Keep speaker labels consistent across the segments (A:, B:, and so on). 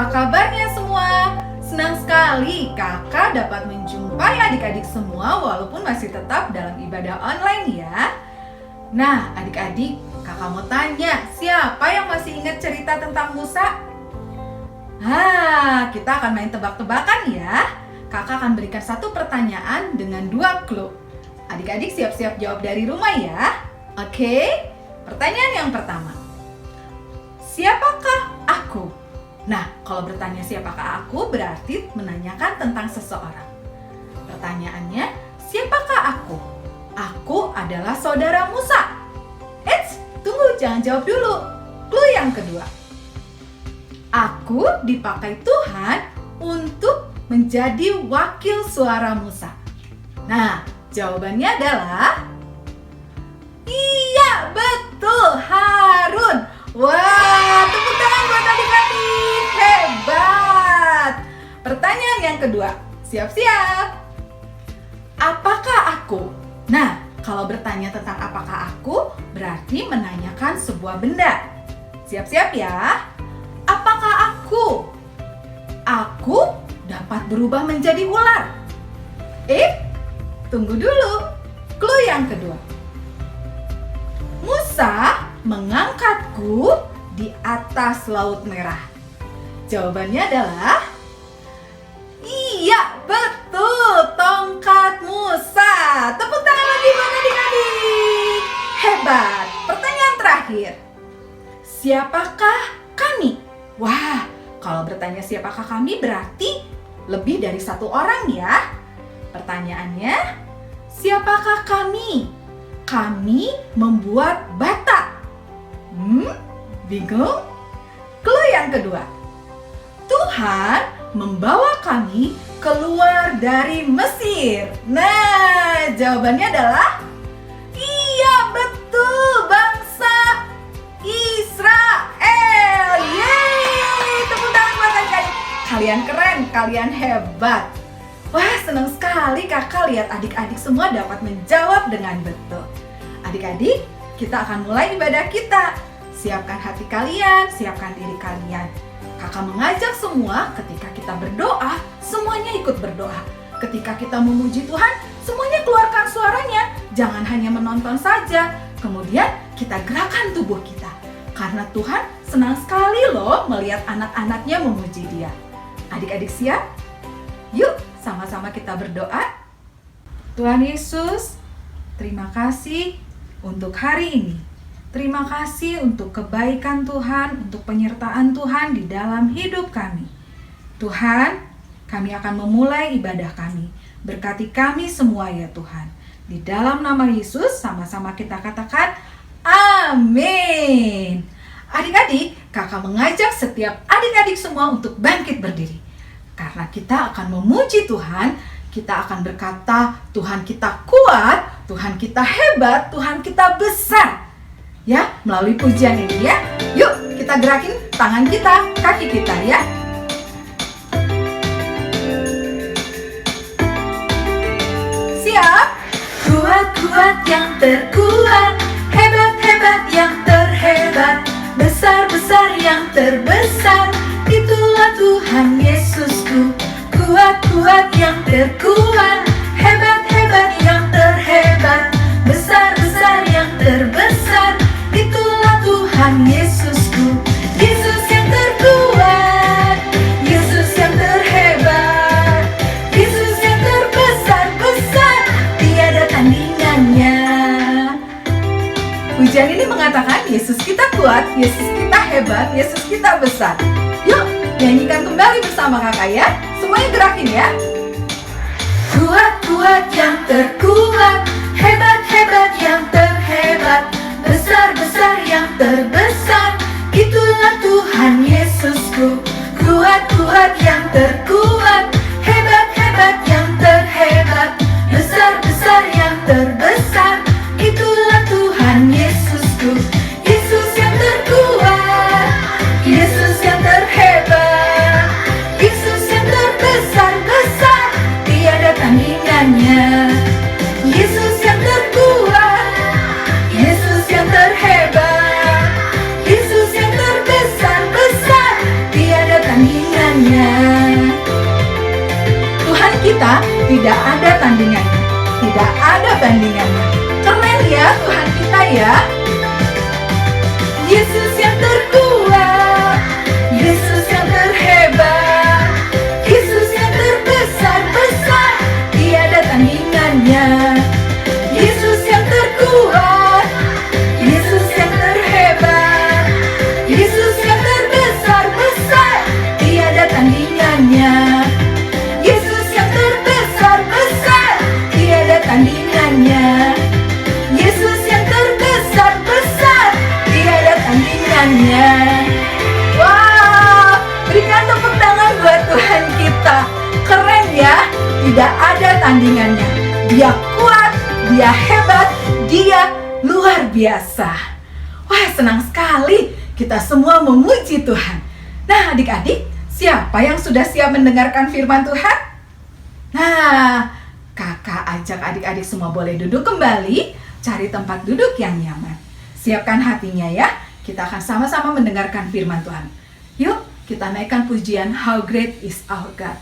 A: Apa kabarnya semua? Senang sekali kakak dapat menjumpai adik-adik semua walaupun masih tetap dalam ibadah online ya. Nah adik-adik, kakak mau tanya, siapa yang masih ingat cerita tentang Musa? Kita akan main tebak-tebakan ya. Kakak akan berikan satu pertanyaan dengan 2 clue. Adik-adik siap-siap jawab dari rumah ya. Oke, pertanyaan yang pertama. Siapakah aku? Nah, kalau bertanya siapakah aku berarti menanyakan tentang seseorang. Pertanyaannya, siapakah aku? Aku adalah saudara Musa. Eits, tunggu, jangan jawab dulu. Clue yang kedua. Aku dipakai Tuhan untuk menjadi wakil suara Musa. Nah, jawabannya adalah iya, betul, Harun. Wah, tepuk tangan buat adik-adik. Hebat. Pertanyaan yang kedua. Siap-siap. Apakah aku? Nah, kalau bertanya tentang apakah aku, berarti menanyakan sebuah benda. Siap-siap ya. Apakah aku? Aku dapat berubah menjadi ular. Tunggu dulu. Clue yang kedua. Musa mengangkatku di atas Laut Merah. Jawabannya adalah iya, betul, tongkat Musa. Tepuk tangan lagi buat adik-adik. Hebat. Pertanyaan terakhir. Siapakah kami? Wah, kalau bertanya siapakah kami berarti lebih dari satu orang ya. Pertanyaannya, siapakah kami? Kami membuat bata. Bingung? Clue yang kedua. Tuhan membawa kami keluar dari Mesir. Nah, jawabannya adalah iya, betul, bangsa Israel. Yeay, tepuk tangan buat adik-adik. Kalian keren, kalian hebat. Wah, senang sekali kakak lihat adik-adik semua dapat menjawab dengan betul. Adik-adik, kita akan mulai ibadah kita. Siapkan hati kalian, siapkan diri kalian. Kakak mengajak semua ketika kita berdoa, semuanya ikut berdoa. Ketika kita memuji Tuhan, semuanya keluarkan suaranya. Jangan hanya menonton saja. Kemudian kita gerakan tubuh kita. Karena Tuhan senang sekali loh melihat anak-anaknya memuji Dia. Adik-adik siap? Yuk, sama-sama kita berdoa. Tuhan Yesus, terima kasih untuk hari ini. Terima kasih untuk kebaikan Tuhan, untuk penyertaan Tuhan di dalam hidup kami. Tuhan, kami akan memulai ibadah kami. Berkati kami semua ya Tuhan. Di dalam nama Yesus, sama-sama kita katakan, amin. Adik-adik, kakak mengajak setiap adik-adik semua untuk bangkit berdiri. Karena kita akan memuji Tuhan, kita akan berkata, Tuhan kita kuat, Tuhan kita hebat, Tuhan kita besar. Ya, melalui pujian ini ya. Yuk, kita gerakin tangan kita, kaki kita ya. Siap? Kuat-kuat yang terkuat, hebat-hebat yang terhebat, besar-besar yang terbesar, itulah Tuhan Yesusku. Kuat-kuat yang terkuat, hebat-hebat yang terhebat, besar-besar yang terbesar, itulah Tuhan Yesusku. Yesus yang terkuat, Yesus yang terhebat, Yesus yang terbesar-besar, tiada tandingannya. Pujian ini mengatakan Yesus kita kuat, Yesus kita hebat, Yesus kita besar. Yuk, nyanyikan kembali bersama kakak ya. Semuanya gerakin ya. Kuat-kuat yang terkuat, hebat-hebat yang terhebat, besar-besar yang terbesar, itulah Tuhan Yesusku. Kuat-kuat yang terkuat, hebat-hebat yang terhebat, besar-besar yang terbesar, itulah Tuhan Yesusku. Yesus yang terkuat, Yesus yang terhebat, Yesus yang terbesar-besar, tiada tandingannya. Yesus yang terkuat, Yesus yang terhebat, Yesus yang terbesar-besar, tiada tandingannya. tidak ada tandingannya, tidak ada bandingannya. Keren ya Tuhan kita ya. Yesus yang terkuat, Yesus yang terhebat, Yesus yang terbesar-besar, tiada tandingannya. Yesus yang terkuat, Yesus yang terhebat, Yesus yang terbesar-besar, tiada tandingannya. Yesus yang terbesar-besar, tiada tandingannya. Yesus yang terbesar-besar, tiada tandingannya. Wow, berikan tepuk tangan buat Tuhan kita. Keren ya, tidak ada tandingannya. Dia kuat, dia hebat, dia luar biasa. Wah, senang sekali kita semua memuji Tuhan. Nah, adik-adik, siapa yang sudah siap mendengarkan firman Tuhan? Nah, kakak ajak adik-adik semua boleh duduk kembali, cari tempat duduk yang nyaman. Siapkan hatinya ya, kita akan sama-sama mendengarkan firman Tuhan. Yuk, kita naikkan pujian How Great is Our God.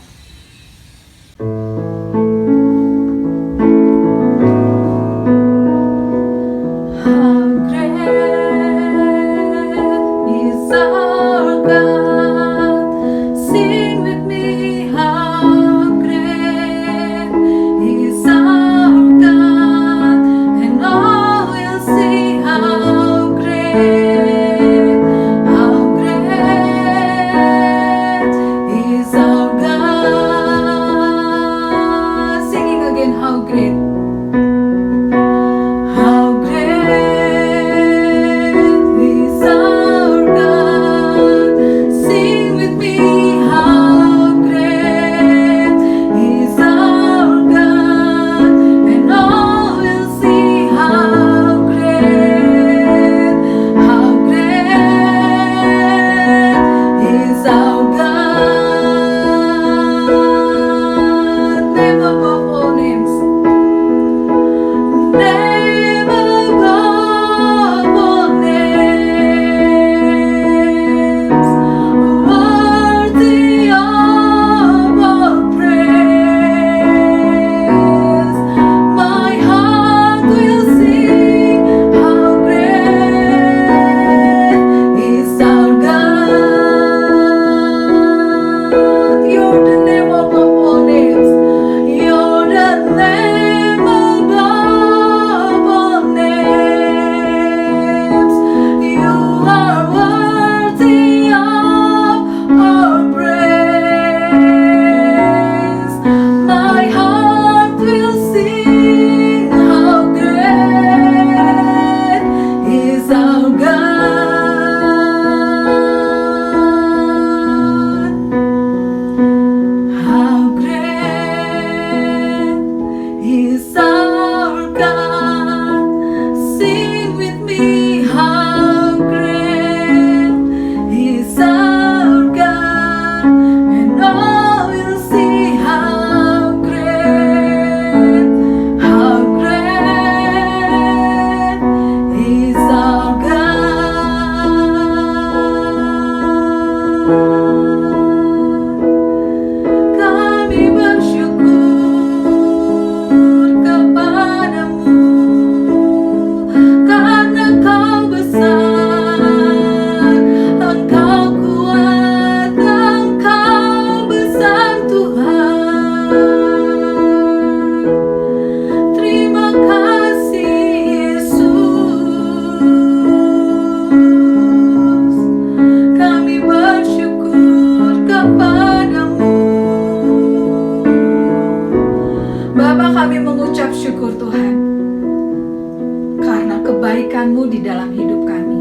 A: kebaikan-Mu di dalam hidup kami.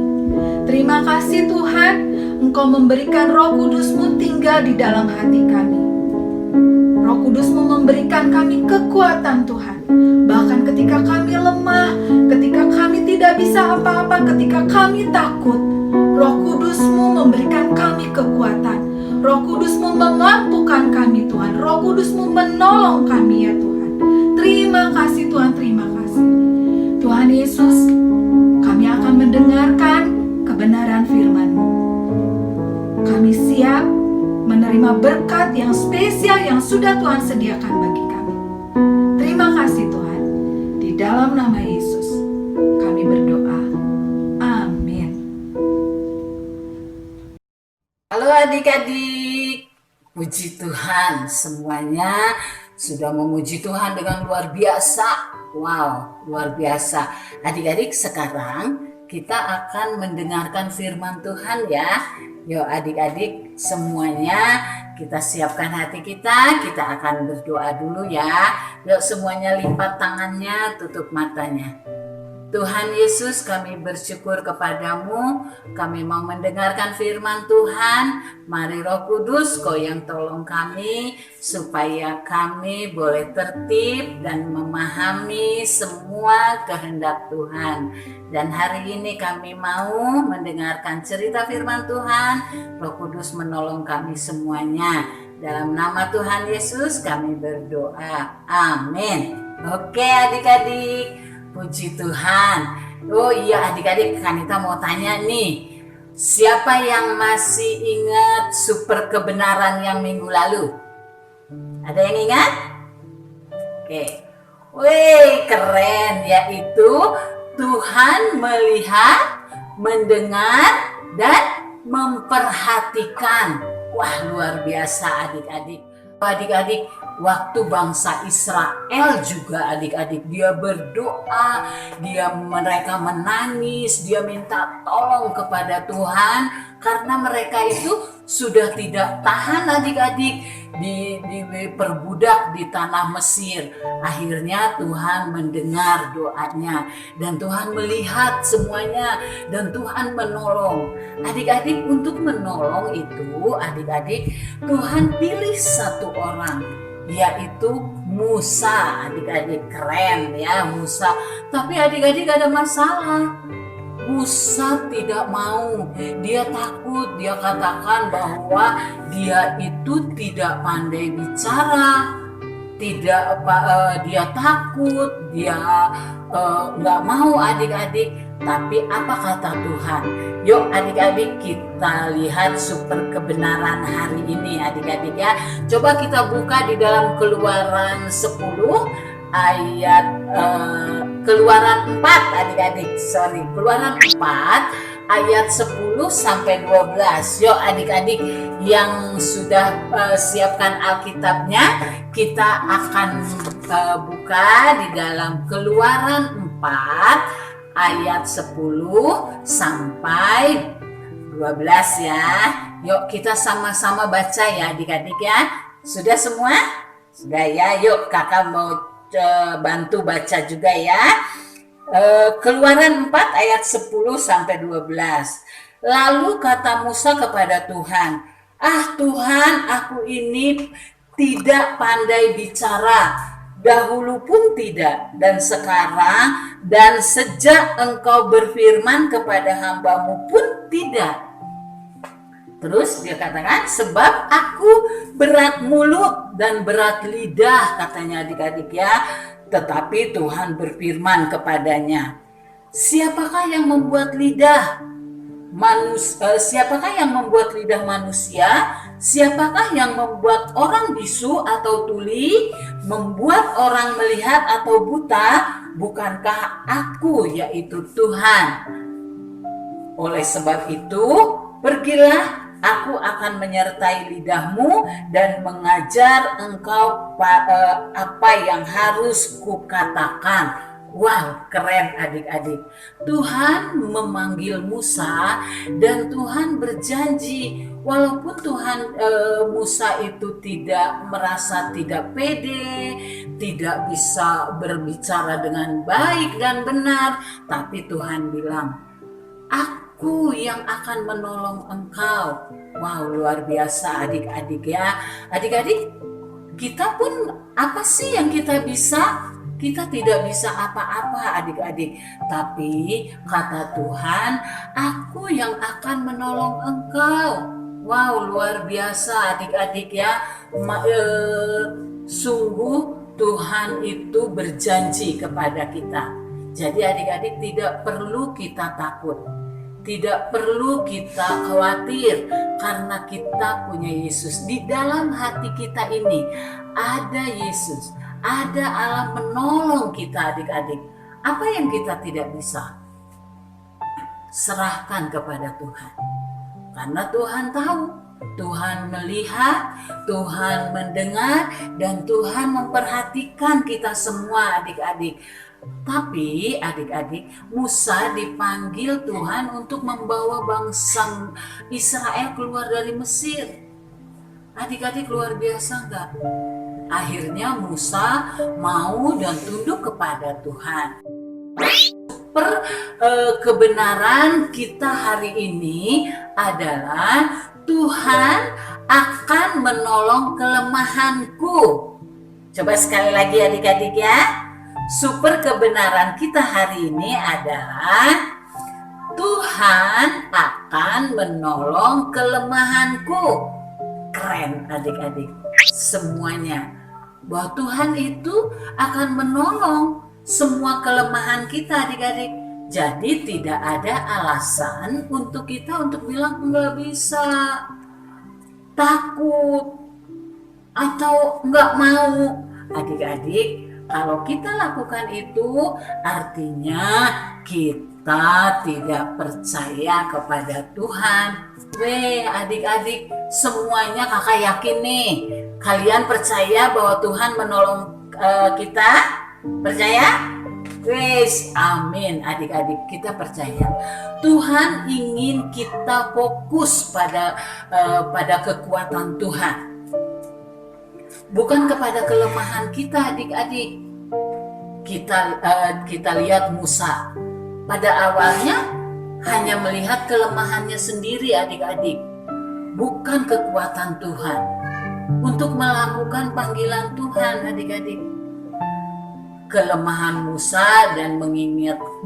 A: Terima kasih Tuhan, Engkau memberikan Roh Kudus-Mu tinggal di dalam hati kami. Roh Kudus-Mu memberikan kami kekuatan Tuhan. Bahkan ketika kami lemah, ketika kami tidak bisa apa-apa, ketika kami takut, Roh Kudus-Mu memberikan kami kekuatan. Roh Kudus-Mu memampukan kami Tuhan. Roh Kudus-Mu menolong kami ya Tuhan. Terima kasih Tuhan, terima kasih. Tuhan Yesus, kami akan mendengarkan kebenaran firman-Mu. Kami siap menerima berkat yang spesial yang sudah Tuhan sediakan bagi kami. dalam nama Yesus kami berdoa. Amin.
B: Halo adik-adik, puji Tuhan, semuanya sudah memuji Tuhan dengan luar biasa. Wow, luar biasa. Adik-adik, sekarang kita akan mendengarkan firman Tuhan ya. Yuk adik-adik semuanya, kita siapkan hati kita akan berdoa dulu ya. Yuk semuanya lipat tangannya, tutup matanya. Tuhan Yesus, kami bersyukur kepadamu, kami mau mendengarkan firman Tuhan. Mari Roh Kudus, Kau yang tolong kami, supaya kami boleh tertib dan memahami semua kehendak Tuhan. Dan hari ini kami mau mendengarkan cerita firman Tuhan. Roh Kudus menolong kami semuanya. Dalam nama Tuhan Yesus kami berdoa. Amin. Oke adik-adik. Puji Tuhan. Oh iya adik-adik, Kanita mau tanya nih. Siapa yang masih ingat super kebenaran yang minggu lalu? Ada yang ingat? Oke. Wih, keren, yaitu Tuhan melihat, mendengar, dan memperhatikan. Wah, luar biasa adik-adik. Adik-adik, waktu bangsa Israel juga adik-adik, dia berdoa, mereka menangis, dia minta tolong kepada Tuhan karena mereka itu sudah tidak tahan adik-adik diperbudak di tanah Mesir. Akhirnya Tuhan mendengar doanya dan Tuhan melihat semuanya dan Tuhan menolong. Adik-adik, untuk menolong itu adik-adik, Tuhan pilih satu orang, yaitu Musa. Adik-adik, keren ya Musa. Tapi adik-adik ada masalah. Musa tidak mau, dia takut, dia katakan bahwa dia itu tidak pandai bicara, dia takut, dia nggak mau adik-adik. Tapi apa kata Tuhan? Yuk adik-adik kita lihat super kebenaran hari ini adik-adik ya. Coba kita buka di dalam Keluaran 10 ayat Keluaran 4 adik-adik. Keluaran 4 ayat 10 sampai 12. Yuk adik-adik yang sudah siapkan Alkitabnya, kita akan buka di dalam Keluaran 4 ayat 10 sampai 12 ya. Yuk kita sama-sama baca ya adik-adik ya. Sudah semua? Sudah ya. Yuk kakak mau bantu baca juga ya. Keluaran 4 ayat 10 sampai 12. Lalu kata Musa kepada Tuhan, "Ah Tuhan, aku ini tidak pandai bicara. Dahulu pun tidak, dan sekarang dan sejak engkau berfirman kepada hambamu pun tidak." Terus dia katakan, "Sebab aku berat mulut dan berat lidah," katanya adik-adik ya. Tetapi Tuhan berfirman kepadanya, "Siapakah yang membuat lidah? Siapakah yang membuat lidah manusia? Siapakah yang membuat orang bisu atau tuli, membuat orang melihat atau buta? Bukankah aku, yaitu Tuhan? Oleh sebab itu, pergilah, aku akan menyertai lidahmu dan mengajar engkau apa yang harus kukatakan." Wow, keren adik-adik. Tuhan memanggil Musa dan Tuhan berjanji, walaupun Musa itu merasa tidak pede, tidak bisa berbicara dengan baik dan benar, tapi Tuhan bilang, "Aku yang akan menolong engkau." Wow, luar biasa adik-adik ya. Adik-adik, kita pun apa sih yang kita bisa? Kita tidak bisa apa-apa adik-adik. Tapi kata Tuhan, "Aku yang akan menolong engkau." Wow, luar biasa adik-adik ya. Sungguh Tuhan itu berjanji kepada kita. Jadi adik-adik tidak perlu kita takut. Tidak perlu kita khawatir karena kita punya Yesus. Di dalam hati kita ini ada Yesus. ada Allah menolong kita adik-adik. Apa yang kita tidak bisa, serahkan kepada Tuhan. Karena Tuhan tahu, Tuhan melihat, Tuhan mendengar, dan Tuhan memperhatikan kita semua adik-adik. Tapi adik-adik, Musa dipanggil Tuhan untuk membawa bangsa Israel keluar dari Mesir. Adik-adik, luar biasa enggak? Akhirnya Musa mau dan tunduk kepada Tuhan. Kebenaran kita hari ini adalah Tuhan akan menolong kelemahanku. Coba sekali lagi adik-adik ya. Super kebenaran kita hari ini adalah Tuhan akan menolong kelemahanku. Keren adik-adik semuanya. Bahwa Tuhan itu akan menolong semua kelemahan kita adik-adik. Jadi tidak ada alasan untuk kita untuk bilang nggak bisa, takut, atau nggak mau. Adik-adik, kalau kita lakukan itu artinya kita tidak percaya kepada Tuhan. Adik-adik semuanya kakak yakin nih, kalian percaya bahwa Tuhan menolong kita? Percaya? Amin adik-adik, kita percaya. Tuhan ingin kita fokus pada kekuatan Tuhan, bukan kepada kelemahan kita adik-adik. Kita lihat Musa, pada awalnya hanya melihat kelemahannya sendiri adik-adik, bukan kekuatan Tuhan untuk melakukan panggilan Tuhan adik-adik. Kelemahan Musa dan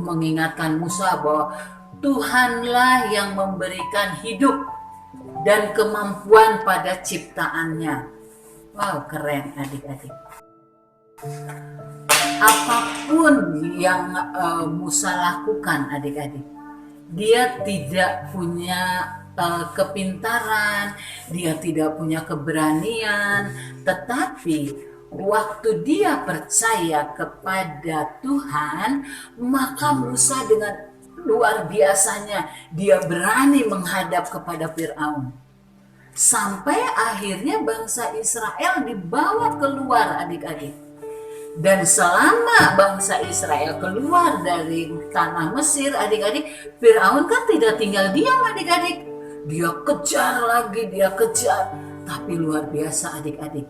B: mengingatkan Musa bahwa Tuhanlah yang memberikan hidup dan kemampuan pada ciptaannya. Wow, keren adik-adik. Apapun yang Musa lakukan adik-adik, dia tidak punya kepintaran, dia tidak punya keberanian, tetapi waktu dia percaya kepada Tuhan, maka Musa dengan luar biasanya dia berani menghadap kepada Firaun. Sampai akhirnya bangsa Israel dibawa keluar adik-adik. Dan selama bangsa Israel keluar dari tanah Mesir adik-adik, Firaun kan tidak tinggal diam adik-adik. Dia kejar lagi, dia kejar. Tapi luar biasa adik-adik,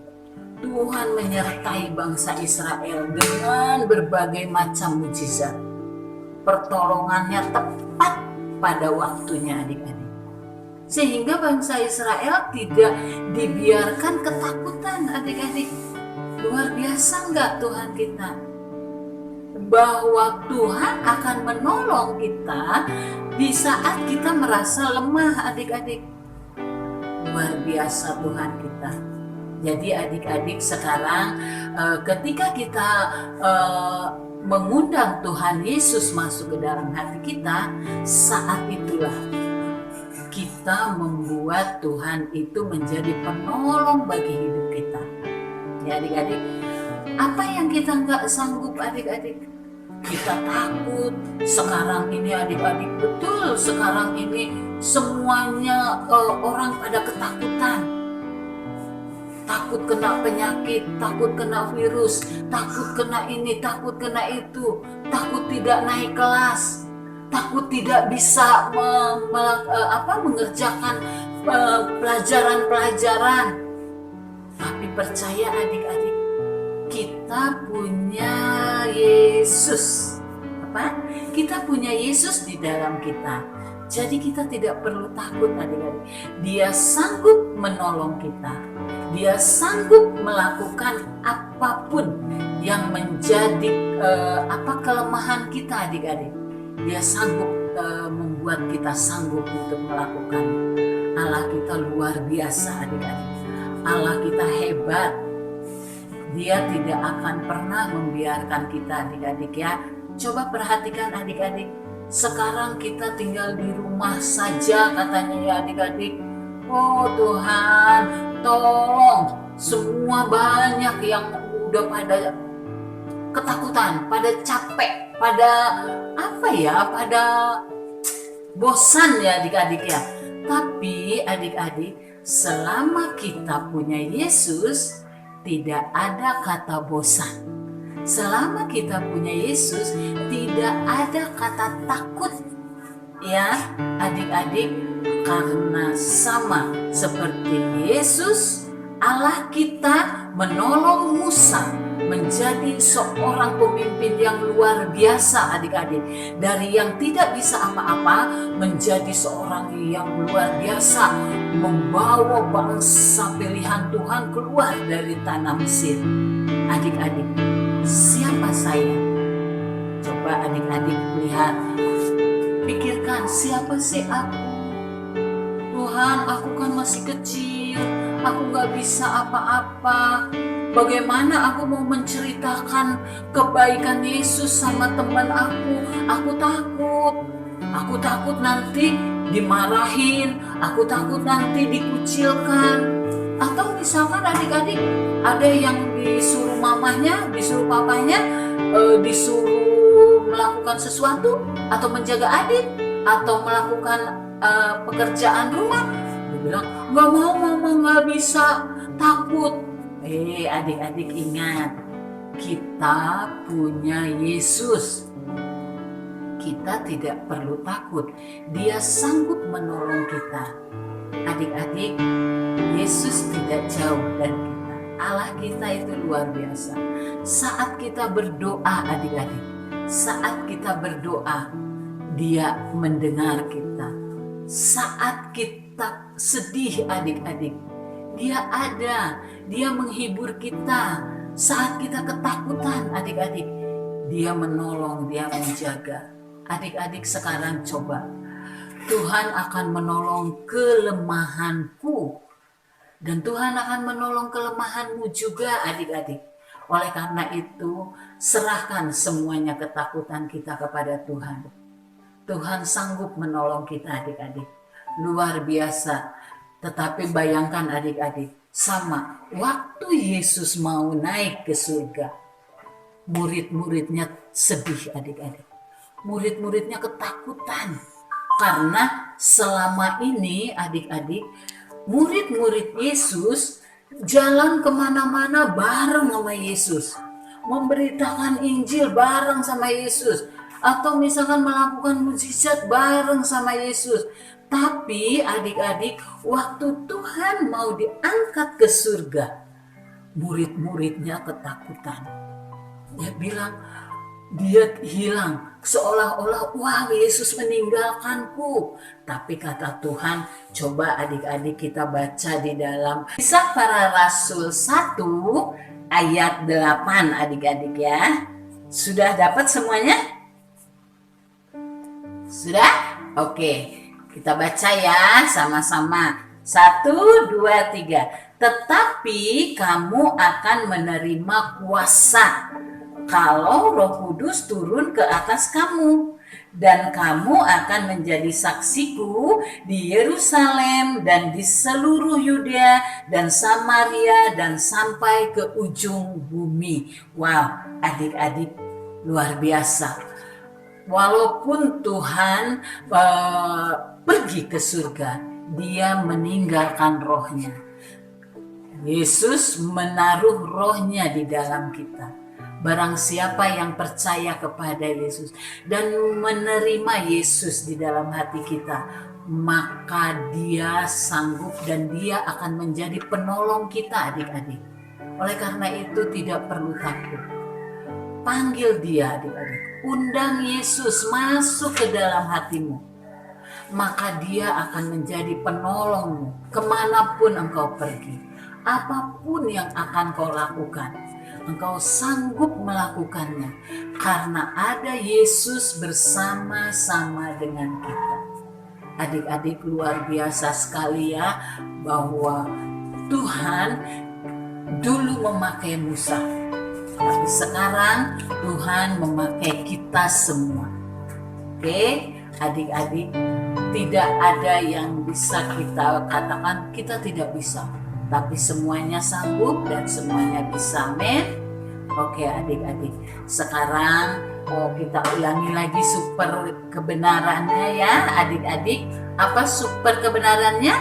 B: Tuhan menyertai bangsa Israel dengan berbagai macam mujizat. Pertolongannya tepat pada waktunya adik-adik. Sehingga bangsa Israel tidak dibiarkan ketakutan adik-adik. Luar biasa enggak Tuhan kita? Bahwa Tuhan akan menolong kita di saat kita merasa lemah adik-adik. Luar biasa Tuhan kita. Jadi adik-adik sekarang ketika kita mengundang Tuhan Yesus masuk ke dalam hati kita, saat itulah kita membuat Tuhan itu menjadi penolong bagi hidup kita. Ya adik-adik, apa yang kita nggak sanggup adik-adik? Kita takut sekarang ini adik-adik, betul sekarang ini semuanya orang pada ketakutan. Takut kena penyakit, takut kena virus, takut kena ini, takut kena itu, takut tidak naik kelas, takut tidak bisa mengerjakan pelajaran-pelajaran. Tapi percaya adik-adik, kita punya Yesus. Kita punya Yesus di dalam kita. Jadi kita tidak perlu takut adik-adik. Dia sanggup menolong kita. Dia sanggup melakukan apapun yang menjadi kelemahan kita adik-adik. Dia sanggup membuat kita sanggup untuk melakukan. Allah kita luar biasa adik-adik. Allah kita hebat. Dia tidak akan pernah membiarkan kita adik-adik ya. Coba perhatikan adik-adik. Sekarang kita tinggal di rumah saja katanya ya adik-adik. Oh Tuhan, tolong semua banyak yang udah pada ketakutan, pada capek, pada pada bosan ya adik-adik ya. Tapi adik-adik, selama kita punya Yesus, tidak ada kata bosan. Selama kita punya Yesus, tidak ada kata takut ya adik-adik, karena sama seperti Yesus, Allah kita menolong Musa menjadi seorang pemimpin yang luar biasa adik-adik. Dari yang tidak bisa apa-apa menjadi seorang yang luar biasa, membawa bangsa pilihan Tuhan keluar dari tanah Mesir. Adik-adik, siapa saya? Coba adik-adik lihat, pikirkan, siapa sih aku? Tuhan, aku kan masih kecil, aku gak bisa apa-apa. Bagaimana aku mau menceritakan kebaikan Yesus sama teman aku? Aku takut. Aku takut nanti dimarahin, aku takut nanti dikucilkan. Atau misalkan adik-adik ada yang disuruh mamanya, disuruh papanya, disuruh melakukan sesuatu atau menjaga adik atau melakukan pekerjaan rumah. Dia bilang, gak mau mama, gak bisa, takut. Adik-adik ingat, kita punya Yesus. Kita tidak perlu takut, Dia sanggup menolong kita. Adik-adik, Yesus tidak jauh dari kita. Allah kita itu luar biasa. Saat kita berdoa adik-adik, saat kita berdoa, Dia mendengar kita. Saat kita sedih adik-adik, Dia ada, Dia menghibur kita. Saat kita ketakutan adik-adik, Dia menolong, Dia menjaga. Adik-adik sekarang coba, Tuhan akan menolong kelemahanku. Dan Tuhan akan menolong kelemahanmu juga adik-adik. Oleh karena itu, serahkan semuanya ketakutan kita kepada Tuhan. Tuhan sanggup menolong kita adik-adik. Luar biasa. Tetapi bayangkan adik-adik, sama waktu Yesus mau naik ke surga, murid-muridnya sedih adik-adik. Murid-muridnya ketakutan. Karena selama ini adik-adik, murid-murid Yesus jalan kemana-mana bareng sama Yesus. Memberitakan Injil bareng sama Yesus. Atau misalkan melakukan mukjizat bareng sama Yesus. Tapi adik-adik, waktu Tuhan mau diangkat ke surga, murid-muridnya ketakutan. Dia bilang, dia hilang. Seolah-olah, wah Yesus meninggalkanku. Tapi kata Tuhan, coba adik-adik kita baca di dalam Kisah Para Rasul 1 ayat 8 adik-adik ya. Sudah dapat semuanya? Sudah? Oke. Kita baca ya sama-sama. 1, 2, 3. Tetapi kamu akan menerima kuasa kalau Roh Kudus turun ke atas kamu. Dan kamu akan menjadi saksiku di Yerusalem dan di seluruh Yudea dan Samaria dan sampai ke ujung bumi. Wow, adik-adik luar biasa. Walaupun Tuhan pergi ke surga, Dia meninggalkan rohnya. Yesus menaruh rohnya di dalam kita. Barang siapa yang percaya kepada Yesus dan menerima Yesus di dalam hati kita, maka Dia sanggup dan Dia akan menjadi penolong kita adik-adik. Oleh karena itu tidak perlu takut. Panggil Dia adik-adik. Undang Yesus masuk ke dalam hatimu. Maka Dia akan menjadi penolongmu kemanapun engkau pergi. Apapun yang akan kau lakukan, engkau sanggup melakukannya. Karena ada Yesus bersama-sama dengan kita. Adik-adik luar biasa sekali ya, bahwa Tuhan dulu memakai Musa. Tapi sekarang Tuhan memakai kita semua. Oke, adik-adik, tidak ada yang bisa kita katakan kita tidak bisa. Tapi semuanya sanggup dan semuanya bisa. Amin. Oke adik-adik, sekarang kita ulangi lagi super kebenarannya ya adik-adik. Apa super kebenarannya?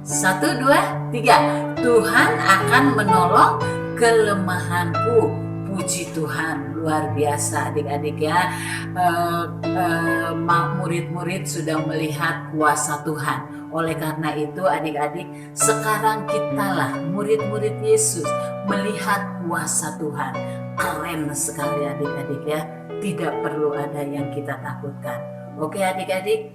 B: 1, 2, 3. Tuhan akan menolong kelemahanku. Puji Tuhan, luar biasa adik-adik ya. Murid-murid sudah melihat kuasa Tuhan. Oleh karena itu adik-adik, sekarang kitalah murid-murid Yesus melihat kuasa Tuhan. Keren sekali adik-adik ya. Tidak perlu ada yang kita takutkan. Oke adik-adik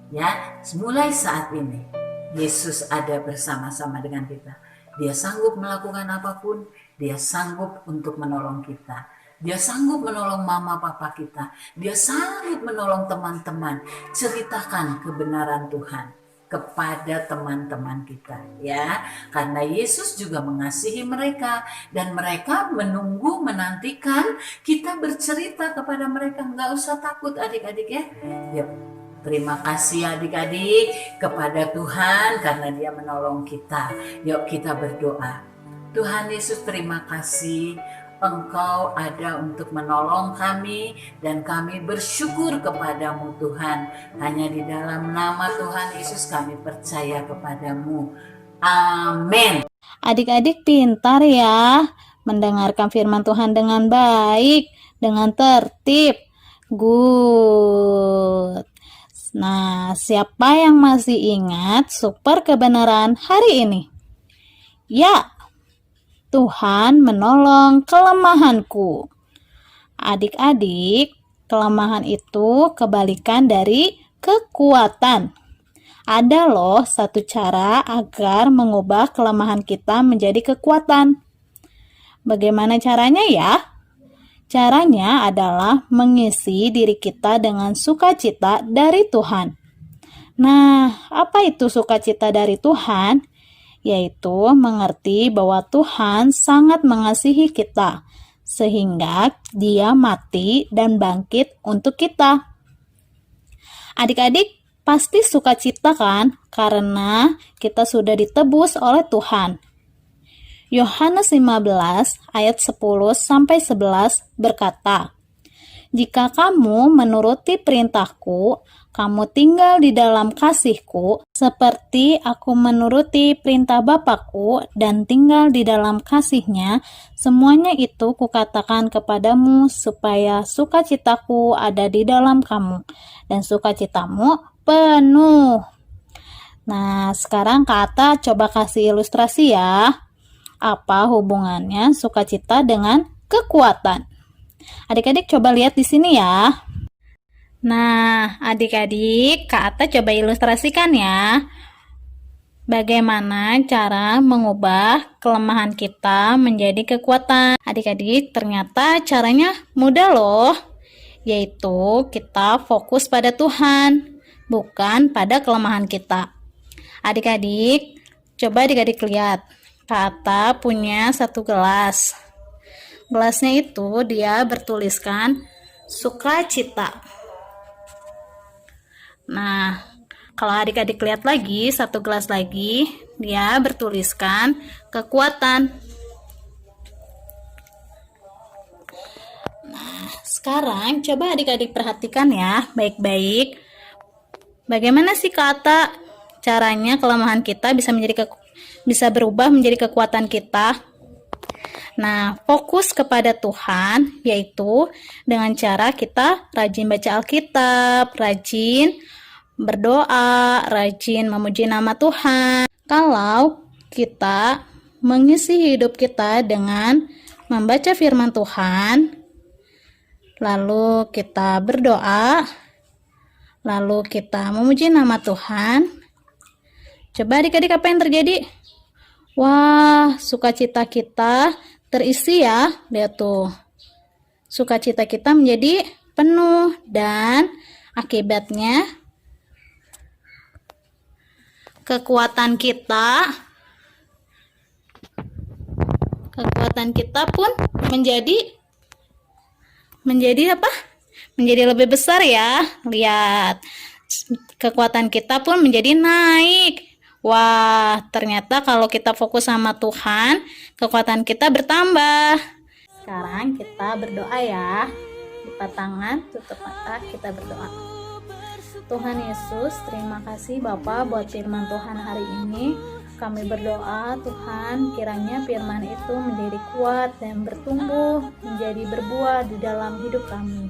B: ya, mulai saat ini Yesus ada bersama-sama dengan kita. Dia sanggup melakukan apapun. Dia sanggup untuk menolong kita. Dia sanggup menolong mama papa kita. Dia sanggup menolong teman-teman. Ceritakan kebenaran Tuhan kepada teman-teman kita ya. Karena Yesus juga mengasihi mereka dan mereka menantikan kita bercerita kepada mereka. Nggak usah takut adik-adik ya. Yuk. Terima kasih adik-adik kepada Tuhan karena Dia menolong kita. Yuk kita berdoa. Tuhan Yesus, terima kasih Engkau ada untuk menolong kami dan kami bersyukur kepadamu Tuhan. Hanya di dalam nama Tuhan Yesus kami percaya kepadamu. Amin.
C: Adik-adik pintar ya, mendengarkan firman Tuhan dengan baik, dengan tertib. Good. Nah, siapa yang masih ingat super kebenaran hari ini? Ya, Tuhan menolong kelemahanku. Adik-adik, kelemahan itu kebalikan dari kekuatan. Ada loh satu cara agar mengubah kelemahan kita menjadi kekuatan. Bagaimana caranya ya? Caranya adalah mengisi diri kita dengan sukacita dari Tuhan. Nah, apa itu sukacita dari Tuhan? Yaitu mengerti bahwa Tuhan sangat mengasihi kita, sehingga Dia mati dan bangkit untuk kita. Adik-adik pasti sukacita kan? Karena kita sudah ditebus oleh Tuhan. Yohanes 15 ayat 10-11 berkata, "Jika kamu menuruti perintahku, kamu tinggal di dalam kasihku, seperti aku menuruti perintah Bapakku dan tinggal di dalam kasihnya, semuanya itu kukatakan kepadamu supaya sukacitaku ada di dalam kamu, dan sukacitamu penuh." Nah, sekarang Kak Ata coba kasih ilustrasi ya. Apa hubungannya sukacita dengan kekuatan? Adik-adik coba lihat di sini ya. Nah, adik-adik, Kak Ata coba ilustrasikan ya. Bagaimana cara mengubah kelemahan kita menjadi kekuatan? Adik-adik, ternyata caranya mudah loh. Yaitu kita fokus pada Tuhan, bukan pada kelemahan kita. Adik-adik, coba adik-adik lihat. Kak Ata punya satu gelas. Gelasnya itu dia bertuliskan sukacita. Nah, kalau adik-adik lihat lagi, satu gelas lagi, dia bertuliskan kekuatan. Nah, sekarang coba adik-adik perhatikan ya, baik-baik. Bagaimana sih Kak Ata caranya kelemahan kita bisa berubah menjadi kekuatan kita? Nah, fokus kepada Tuhan yaitu dengan cara kita rajin baca Alkitab, rajin berdoa, rajin memuji nama Tuhan. Kalau kita mengisi hidup kita dengan membaca firman Tuhan, lalu kita berdoa, lalu kita memuji nama Tuhan, coba adik-adik apa yang terjadi? Wah, sukacita kita terisi ya. Lihat tuh. Sukacita kita menjadi penuh dan akibatnya kekuatan kita pun menjadi apa? Menjadi lebih besar ya. Lihat. Kekuatan kita pun menjadi naik. Wah, ternyata kalau kita fokus sama Tuhan, kekuatan kita bertambah. Sekarang kita berdoa ya. Lipat tangan, tutup mata, kita berdoa. Tuhan Yesus, terima kasih Bapa buat firman Tuhan hari ini. Kami berdoa Tuhan, kiranya firman itu menjadi kuat dan bertumbuh, menjadi berbuah di dalam hidup kami.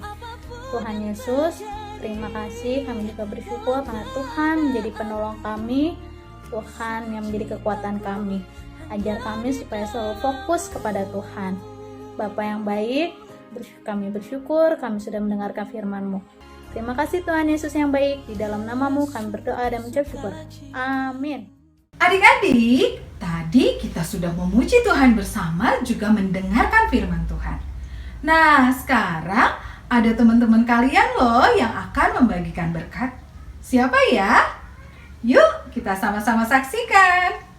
C: Tuhan Yesus, terima kasih. Kami juga bersyukur karena Tuhan menjadi penolong kami, Tuhan yang menjadi kekuatan kami. Ajar kami supaya selalu fokus kepada Tuhan. Bapa yang baik, kami bersyukur kami sudah mendengarkan firman-Mu. Terima kasih Tuhan Yesus yang baik, di dalam nama-Mu kami berdoa dan mengucap syukur. Amin.
A: Adik-adik, tadi kita sudah memuji Tuhan bersama, juga mendengarkan firman Tuhan. Nah, sekarang ada teman-teman kalian loh yang akan membagikan berkat. Siapa ya? Yuk, kita sama-sama saksikan.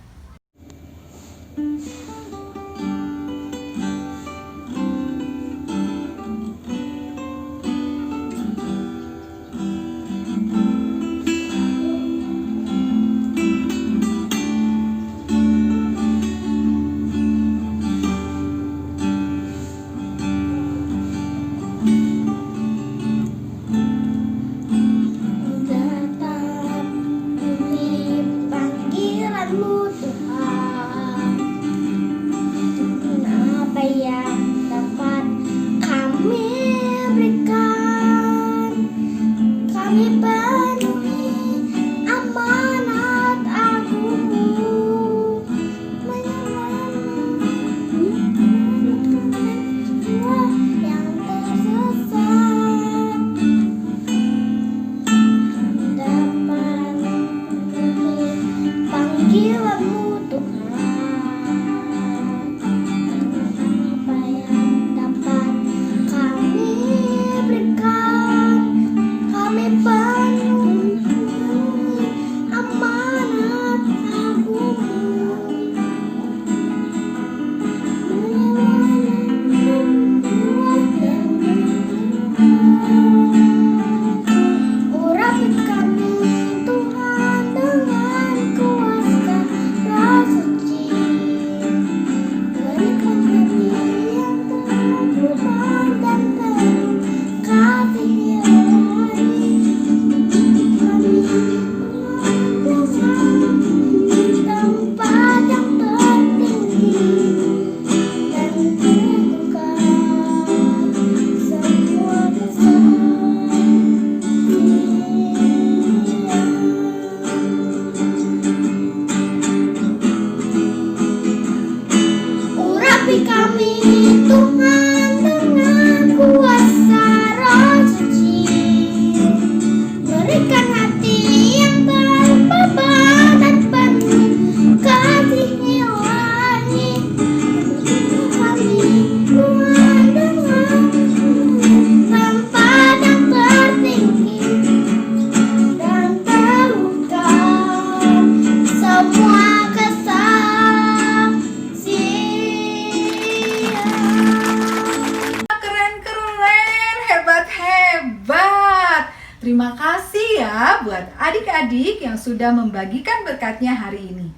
A: Terima kasih ya buat adik-adik yang sudah membagikan berkatnya hari ini.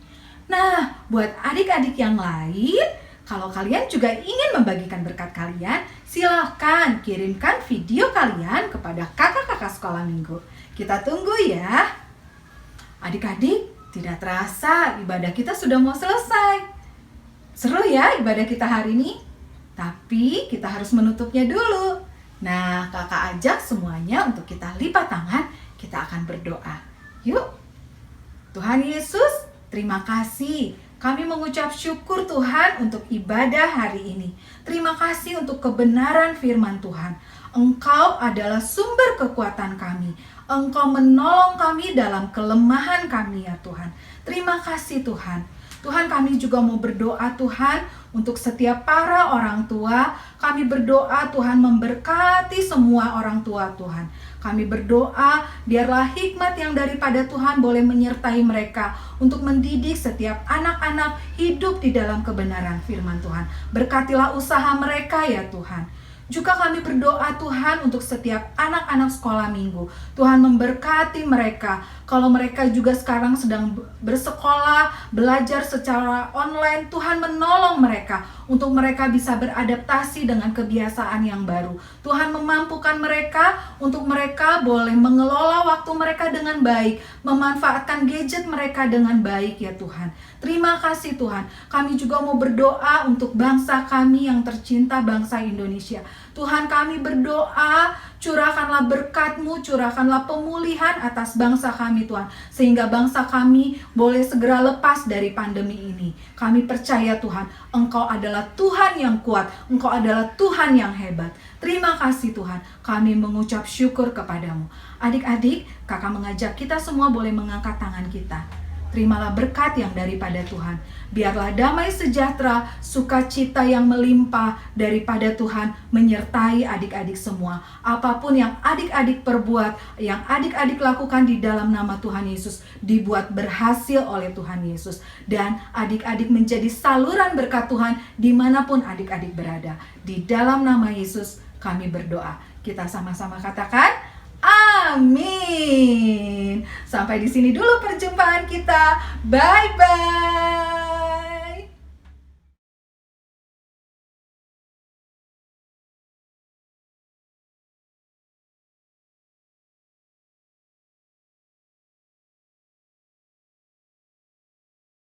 A: Nah, buat adik-adik yang lain, kalau kalian juga ingin membagikan berkat kalian, silahkan kirimkan video kalian kepada kakak-kakak sekolah minggu. Kita tunggu ya. Adik-adik, tidak terasa ibadah kita sudah mau selesai. Seru ya ibadah kita hari ini? Tapi kita harus menutupnya dulu. Nah, kakak ajak semuanya untuk kita lipat tangan, kita akan berdoa. Yuk. Tuhan Yesus, terima kasih. Kami mengucap syukur Tuhan untuk ibadah hari ini. Terima kasih untuk kebenaran firman Tuhan. Engkau adalah sumber kekuatan kami. Engkau menolong kami dalam kelemahan kami ya Tuhan. Terima kasih Tuhan. Tuhan, kami juga mau berdoa Tuhan untuk setiap para orang tua. Kami berdoa Tuhan memberkati semua orang tua Tuhan. Kami berdoa biarlah hikmat yang daripada Tuhan boleh menyertai mereka untuk mendidik setiap anak-anak hidup di dalam kebenaran firman Tuhan. Berkatilah usaha mereka ya Tuhan. Juga kami berdoa Tuhan untuk setiap anak-anak sekolah minggu. Tuhan memberkati mereka. Kalau mereka juga sekarang sedang bersekolah, belajar secara online, Tuhan menolong mereka untuk mereka bisa beradaptasi dengan kebiasaan yang baru. Tuhan memampukan mereka untuk mereka boleh mengelola waktu mereka dengan baik, memanfaatkan gadget mereka dengan baik ya Tuhan. Terima kasih Tuhan. Kami juga mau berdoa untuk bangsa kami yang tercinta, bangsa Indonesia. Tuhan, kami berdoa, curahkanlah berkat-Mu, curahkanlah pemulihan atas bangsa kami Tuhan, sehingga bangsa kami boleh segera lepas dari pandemi ini. Kami percaya Tuhan, Engkau adalah Tuhan yang kuat, Engkau adalah Tuhan yang hebat. Terima kasih Tuhan, kami mengucap syukur kepadamu. Adik-adik, kakak mengajak kita semua boleh mengangkat tangan kita. Terimalah berkat yang daripada Tuhan. Biarlah damai sejahtera, sukacita yang melimpah daripada Tuhan menyertai adik-adik semua. Apapun yang adik-adik perbuat, yang adik-adik lakukan di dalam nama Tuhan Yesus, dibuat berhasil oleh Tuhan Yesus. Dan adik-adik menjadi saluran berkat Tuhan dimanapun adik-adik berada. Di dalam nama Yesus kami berdoa. Kita sama-sama katakan, amin. Sampai di sini dulu perjumpaan kita. Bye-bye.